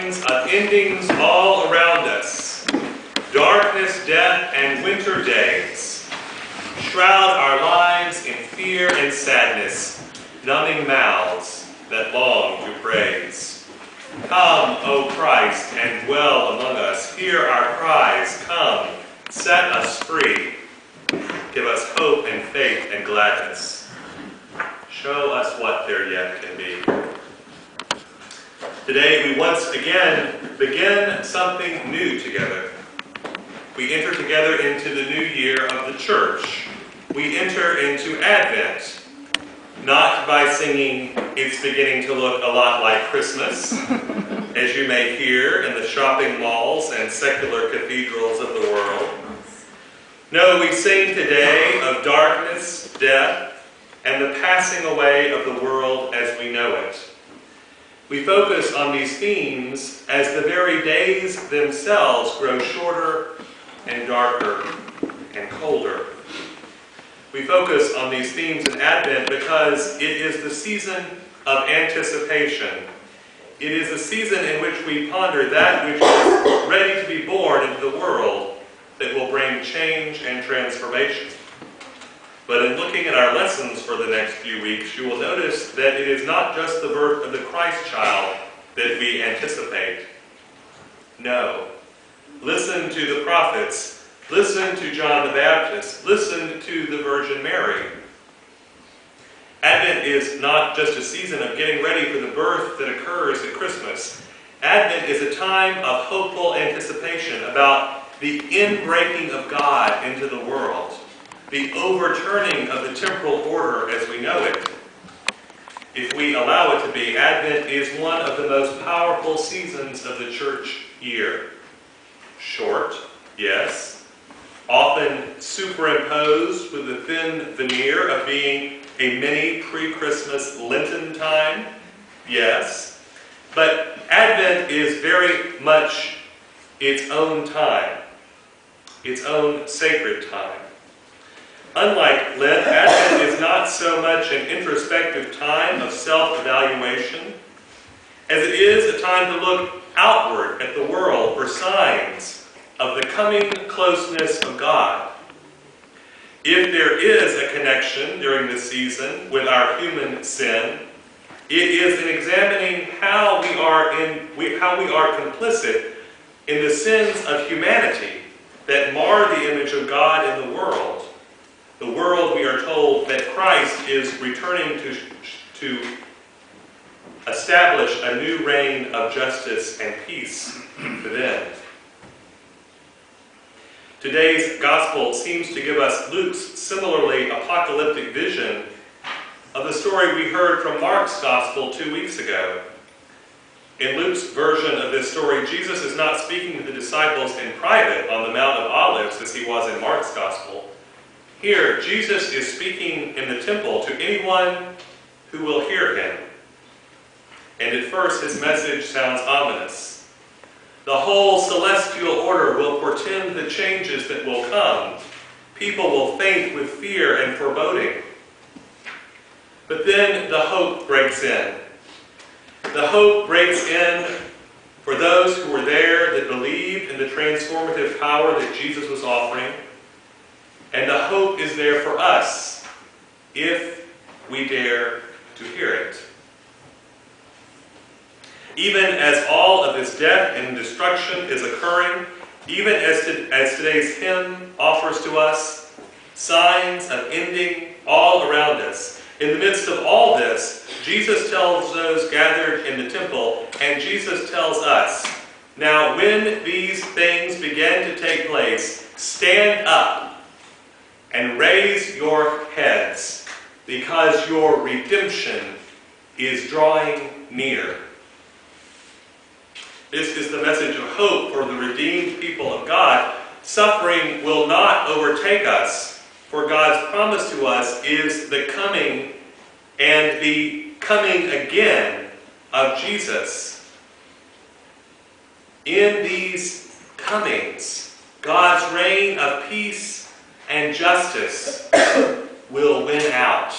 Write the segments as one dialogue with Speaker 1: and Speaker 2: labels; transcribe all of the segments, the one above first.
Speaker 1: signs of endings all around us. Darkness, death, and winter days shroud our lives in fear and sadness, numbing mouths that long to praise. Come, O Christ, and dwell among us. Hear our cries. Come, set us free. Give us hope and faith and gladness. Show us what there yet can be. Today we once again begin something new together. We enter together into the new year of the church. We enter into Advent, not by singing "It's beginning to look a lot like Christmas," as you may hear in the shopping malls and secular cathedrals of the world. No, we sing today of darkness, death, and the passing away of the world as we know it. We focus on these themes as the very days themselves grow shorter and darker and colder. We focus on these themes in Advent because it is the season of anticipation. It is the season in which we ponder that which is ready to be born into the world that will bring change and transformation. But in looking at our lessons for the next few weeks, you will notice that it is not just the birth of the Christ child that we anticipate. No. Listen to the prophets. Listen to John the Baptist. Listen to the Virgin Mary. Advent is not just a season of getting ready for the birth that occurs at Christmas. Advent is a time of hopeful anticipation about the inbreaking of God into the world, the overturning of the temporal order as we know it. If we allow it to be, Advent is one of the most powerful seasons of the church year. Short, yes, often superimposed with the thin veneer of being a mini pre-Christmas Lenten time, yes, but Advent is very much its own time, its own sacred time. Unlike Lent, Advent is not so much an introspective time of self-evaluation as it is a time to look outward at the world for signs of the coming closeness of God. If there is a connection during this season with our human sin, it is in examining how we are complicit in the sins of humanity that mar the image of God in the world. The world, we are told, that Christ is returning to establish a new reign of justice and peace within. Today's gospel seems to give us Luke's similarly apocalyptic vision of the story we heard from Mark's gospel 2 weeks ago. In Luke's version of this story, Jesus is not speaking to the disciples in private on the Mount of Olives as he was in Mark's gospel. Here, Jesus is speaking in the temple to anyone who will hear him. And at first, his message sounds ominous. The whole celestial order will portend the changes that will come. People will faint with fear and foreboding. But then the hope breaks in. The hope breaks in for those who were there that believed in the transformative power that Jesus was offering. And the hope is there for us if we dare to hear it. Even as all of this death and destruction is occurring, even as today's hymn offers to us signs of ending all around us, in the midst of all this, Jesus tells those gathered in the temple, and Jesus tells us, now when these things begin to take place, stand up and raise your heads, because your redemption is drawing near. This is the message of hope for the redeemed people of God. Suffering will not overtake us, for God's promise to us is the coming and the coming again of Jesus. In these comings, God's reign of peace and justice will win out.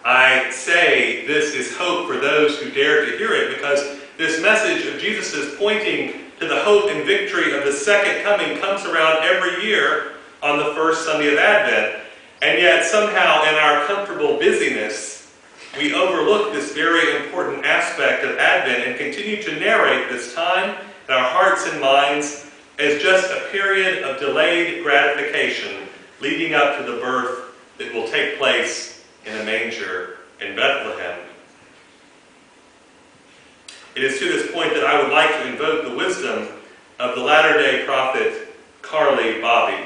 Speaker 1: I say this is hope for those who dare to hear it, because this message of Jesus' pointing to the hope and victory of the second coming comes around every year on the first Sunday of Advent. And yet somehow in our comfortable busyness, we overlook this very important aspect of Advent and continue to narrate this time in our hearts and minds as just a period of delayed gratification leading up to the birth that will take place in a manger in Bethlehem. It is to this point that I would like to invoke the wisdom of the latter-day prophet Carly Bobby.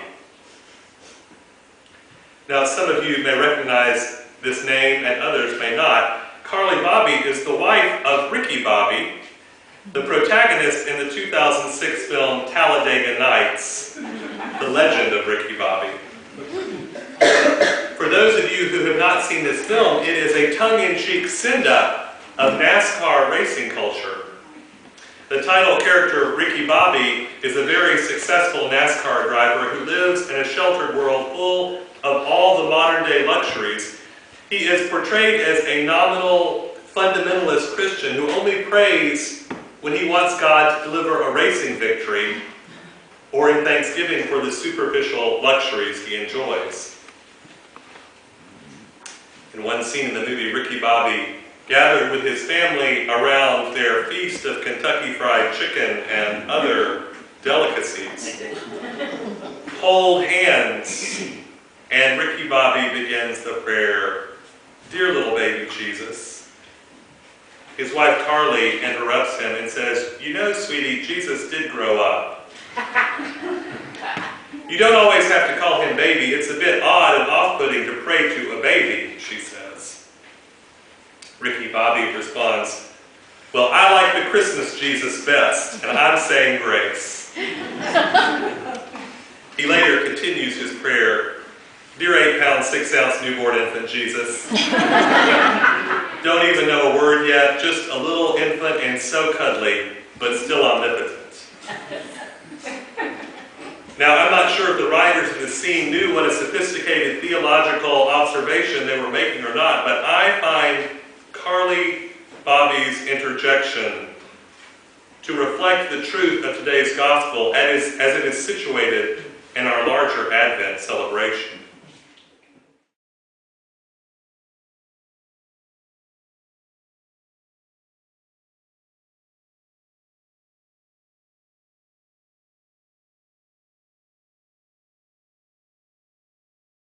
Speaker 1: Now, some of you may recognize this name and others may not. Carly Bobby is the wife of Ricky Bobby, the protagonist in the 2006 film Talladega Nights, the legend of Ricky Bobby. For those of you who have not seen this film, it is a tongue-in-cheek send-up of NASCAR racing culture. The title character, Ricky Bobby, is a very successful NASCAR driver who lives in a sheltered world full of all the modern-day luxuries. He is portrayed as a nominal fundamentalist Christian who only prays when he wants God to deliver a racing victory or in thanksgiving for the superficial luxuries he enjoys. In one scene in the movie, Ricky Bobby gathered with his family around their feast of Kentucky Fried Chicken and other delicacies. Hold hands, and Ricky Bobby begins the prayer, "Dear little baby Jesus." His wife Carly interrupts him and says, "You know, sweetie, Jesus did grow up. You don't always have to call him baby. It's a bit odd and off-putting to pray to a baby," she says. Ricky Bobby responds, "Well, I like the Christmas Jesus best, and I'm saying grace." He later continues his prayer, "Dear 8-pound, 6-ounce newborn infant Jesus, don't even know a word yet, just a little infant and so cuddly, but still omnipotent." Now, I'm not sure if the writers of this scene knew what a sophisticated theological observation they were making or not, but I find Carly Bobby's interjection to reflect the truth of today's gospel as it is situated in our larger Advent celebration.